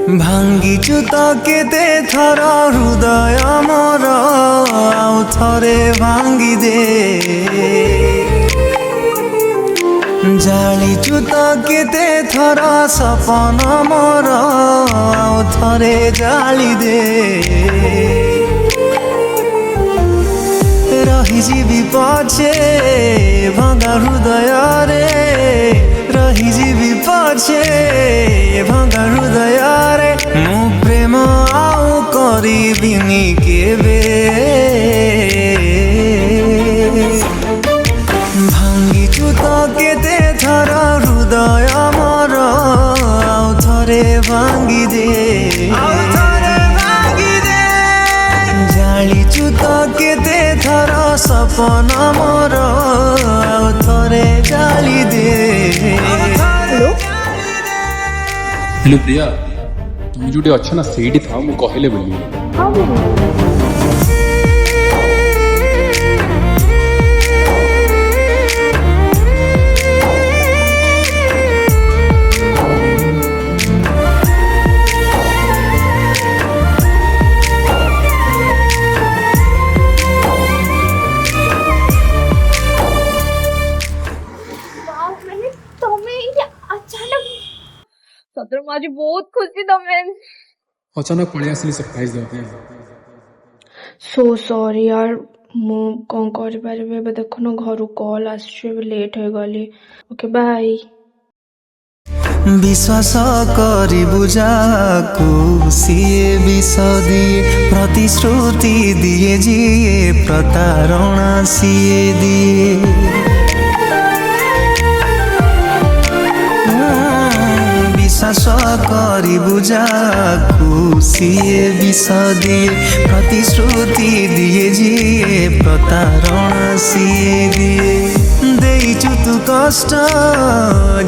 ଭାଙ୍ଗିଛୁ ତ କେତେ ଥର ହୃଦୟ ମୋର ଆଉ ଥରେ ଭାଙ୍ଗିଦେ ଜାଳିଛୁ ତ କେତେ ଥର ସପନ ମୋର ଆଉ ଥରେ ଜାଳିଦେ ରହିଯିବି ପଛେ ଭଙ୍ଗା ହୃଦୟରେ ରହିଯିବି ପଛେ ଭଙ୍ଗା ହୃଦୟରେ ମୁଁ ପ୍ରେମ ଆଉ କରିବିନି କେବେ ଭାଙ୍ଗିଛୁ ତ କେତେ ଥର ହୃଦୟ ମୋର ଆଉ ଥରେ ଭାଙ୍ଗିଦେ ଜାଳିଛୁ ତ କେତେ ଥର ସପନ ମୋର ଆଉ ଥରେ ଜାଳିଦେ हेलो प्रिया तुम जो अच्छा ना सेठी था मु कहले बोली हाँ सदर माझी बहुत खुशी तमें अचानक पळी आसली सरप्राइज देते सो सॉरी यार मु कौन कर पारे देखुन घर कॉल आसुचे लेट हो गली ओके बाय विश्वास करिबु जाकु सिए विष दिए प्रतिश्रुति दिए जिए प्रतारणा सिए दिए विश्वास करिबु जाकु सिए विष दिए प्रतिश्रुति दिए जिए प्रतारणा सिए दिए देइछु तु कष्ट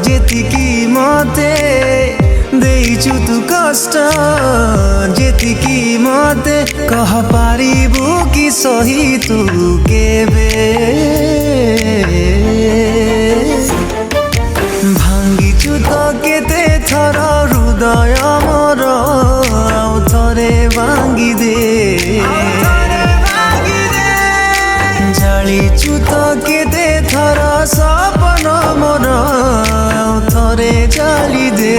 जेतिकी मते देइछु तु कष्ट जेतिकी मते कह पारिबु कि सही तु केबे भांगिछु तो केते थर हृदय मोर आउ थरे भांगिदे जालिछु तो केते थर सपन मोर आउ थरे जालिदे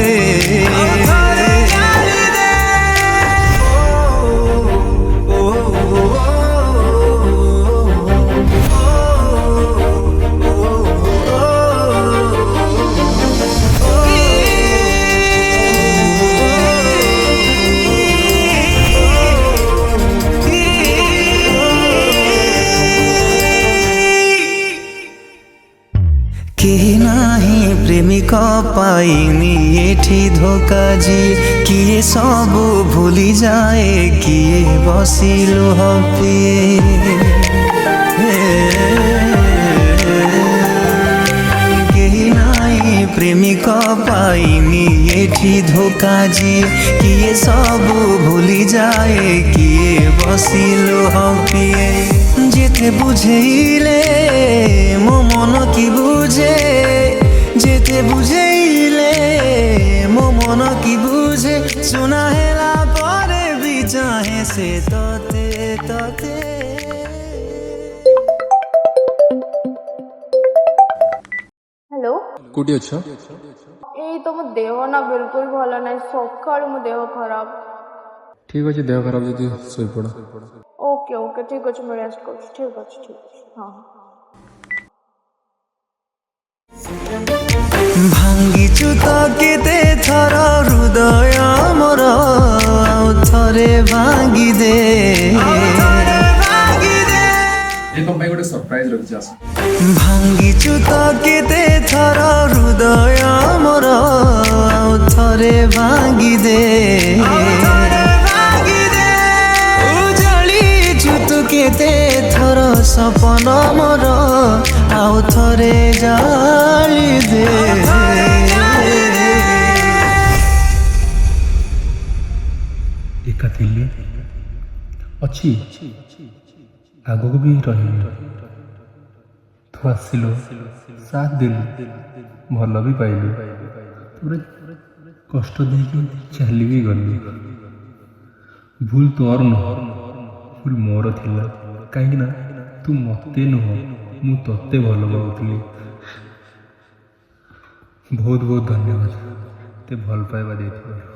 केही नाही प्रेमिक पाइनी एठी धोका जी किए सबु भूली जाए किए बसिलु हपिए केही नाही प्रेमिक पाइनी एठी धोका जी किए सबु भूली जाए किए बसिलु हपिए जेते बुझेइले मो मन की बुझे जेते बुझेइले मो मन की बुझे सुना हेला परे भी चाहे से तते तते हेलो कोटी अच्छा ए तो मो देह ना बिल्कुल भल ना सकाळ मो देह खराब ठीक अच्छे देह खराब जदि सोई पड़ा ओके ओके ठीक अच्छे मैं रेस्ट कर ठीक अच्छे हाँ भांगिछु तो केते थर हृदय मोर आउ थरे भांगिदे एक भाई गोटे सरप्राइज रखि आस भांगिछु तो केते थर हृदय मोर आउ थरे भांगिदे उजलिछु तो केते थर सपन मोर आउ थरे जालिदे एका थिली अच्छी आगो भी रही तू आसिलु साथ दिल भल भी पाइलु କଷ୍ଟ ଦେଇକି ଚାଲି ବି ଗଲି। ଭୁଲ ତୋର ନୁହଁ, ଭୁଲ ମୋର ଥିଲା। କାହିଁକିନା ତୁ ମୋତେ ନୁହଁ, ମୁଁ ତତେ ଭଲ ପାଉଥିଲି। ବହୁତ ବହୁତ ଧନ୍ୟବାଦ ଏତେ ଭଲ ପାଇବା ଦେଇଥିବାରୁ।